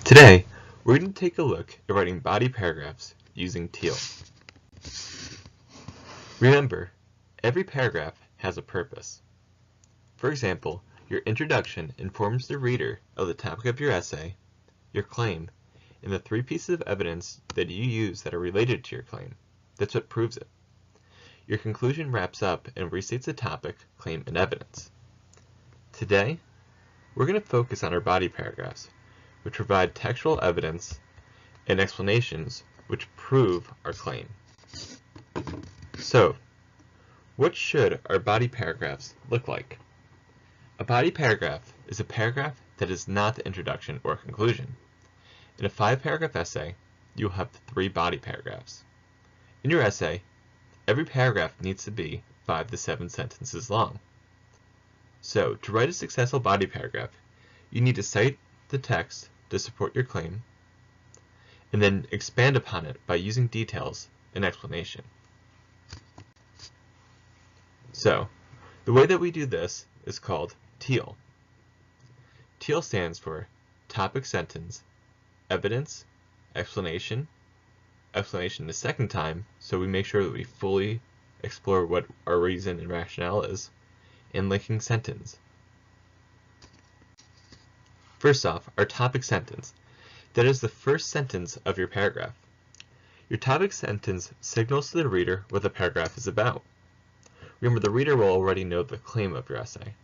Today, we're going to take a look at writing body paragraphs using TEEL. Remember, every paragraph has a purpose. For example, your introduction informs the reader of the topic of your essay, your claim, and the three pieces of evidence that you use that are related to your claim. That's what proves it. Your conclusion wraps up and restates the topic, claim, and evidence. Today, we're going to focus on our body paragraphs, which provide textual evidence and explanations which prove our claim. So, what should our body paragraphs look like? A body paragraph is a paragraph that is not the introduction or conclusion. In a 5-paragraph essay, you'll have 3 body paragraphs. In your essay, every paragraph needs to be 5 to 7 sentences long. So, to write a successful body paragraph, you need to cite the text to support your claim, and then expand upon it by using details and explanation. So, the way that we do this is called TEEL. TEEL stands for topic sentence, evidence, explanation, explanation the second time, so we make sure that we fully explore what our reason and rationale is, and linking sentence. First off, our topic sentence. That is the first sentence of your paragraph. Your topic sentence signals to the reader what the paragraph is about. Remember, the reader will already know the claim of your essay.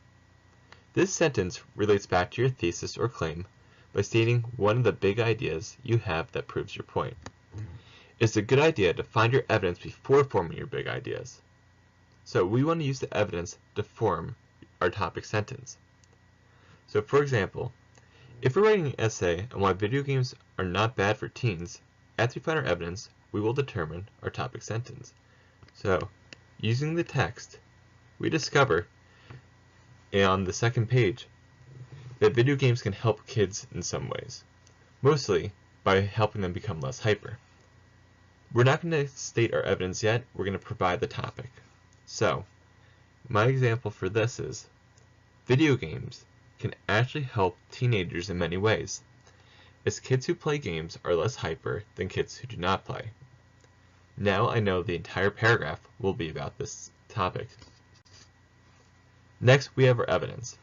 This sentence relates back to your thesis or claim by stating one of the big ideas you have that proves your point. It's a good idea to find your evidence before forming your big ideas. So we want to use the evidence to form our topic sentence. So for example, if we're writing an essay on why video games are not bad for teens, after we find our evidence, we will determine our topic sentence. So, using the text, we discover on the second page that video games can help kids in some ways, mostly by helping them become less hyper. We're not going to state our evidence yet, we're going to provide the topic. So, my example for this is, video games can actually help teenagers in many ways, as kids who play games are less hyper than kids who do not play. Now I know the entire paragraph will be about this topic. Next, we have our evidence.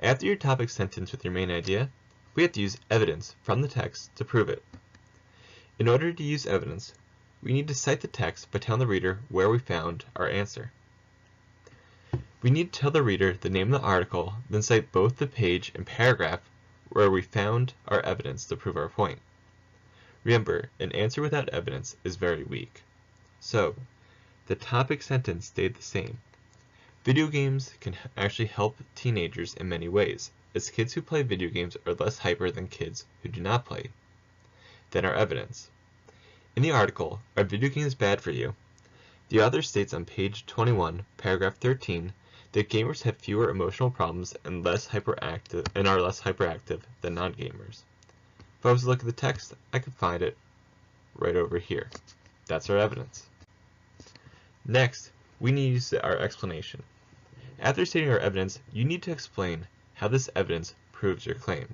After your topic sentence with your main idea, we have to use evidence from the text to prove it. In order to use evidence, we need to cite the text by telling the reader where we found our answer. We need to tell the reader the name of the article, then cite both the page and paragraph where we found our evidence to prove our point. Remember, an answer without evidence is very weak. So, the topic sentence stayed the same. Video games can actually help teenagers in many ways, as kids who play video games are less hyper than kids who do not play. Then our evidence. In the article, Are Video Games Bad for You?, the author states on page 21, paragraph 13, that gamers have fewer emotional problems and are less hyperactive than non-gamers. If I was to look at the text, I could find it right over here. That's our evidence. Next, we need to use our explanation. After stating our evidence, you need to explain how this evidence proves your claim.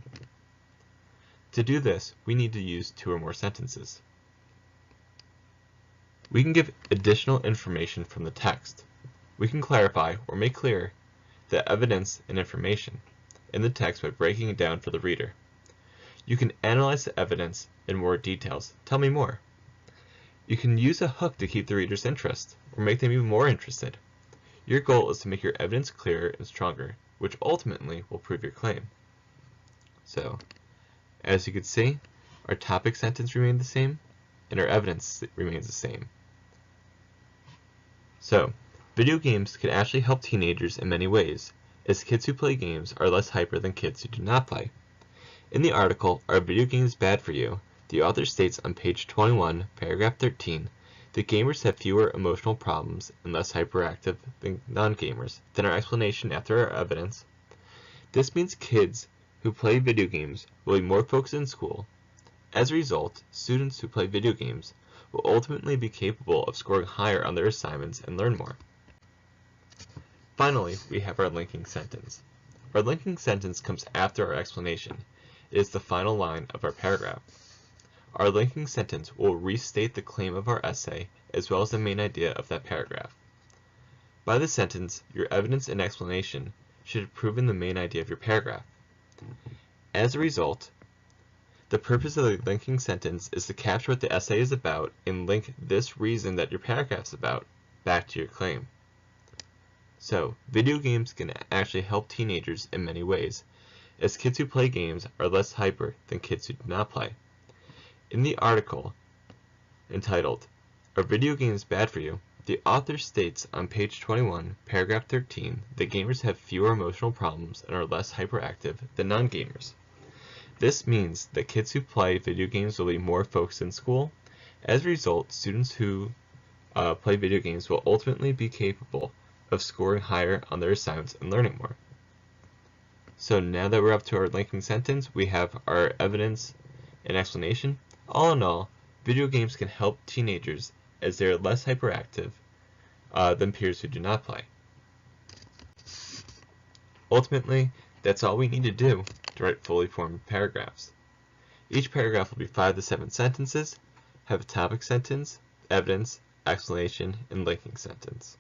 To do this, we need to use 2 or more sentences. We can give additional information from the text. We can clarify or make clear the evidence and information in the text by breaking it down for the reader. You can analyze the evidence in more details. Tell me more. You can use a hook to keep the reader's interest or make them even more interested. Your goal is to make your evidence clearer and stronger, which ultimately will prove your claim. So, as you can see, our topic sentence remained the same and our evidence remains the same. So, video games can actually help teenagers in many ways, as kids who play games are less hyper than kids who do not play. In the article, Are Video Games Bad for You?, the author states on page 21, paragraph 13, that gamers have fewer emotional problems and less hyperactive than non-gamers. Then our explanation after our evidence. This means kids who play video games will be more focused in school. As a result, students who play video games will ultimately be capable of scoring higher on their assignments and learn more. Finally, we have our linking sentence. Our linking sentence comes after our explanation, is the final line of our paragraph. Our linking sentence will restate the claim of our essay as well as the main idea of that paragraph. By this sentence, your evidence and explanation should have proven the main idea of your paragraph. As a result, the purpose of the linking sentence is to capture what the essay is about and link this reason that your paragraph is about back to your claim. So, video games can actually help teenagers in many ways, as kids who play games are less hyper than kids who do not play. In the article entitled, "Are Video Games Bad for You?" the author states on page 21, paragraph 13, that gamers have fewer emotional problems and are less hyperactive than non-gamers. This means that kids who play video games will be more focused in school. As a result, students who play video games will ultimately be capable of scoring higher on their assignments and learning more. So now that we're up to our linking sentence, we have our evidence and explanation. All in all, video games can help teenagers as they are less hyperactive than peers who do not play. Ultimately, that's all we need to do to write fully formed paragraphs. Each paragraph will be 5 to 7 sentences, have a topic sentence, evidence, explanation, and linking sentence.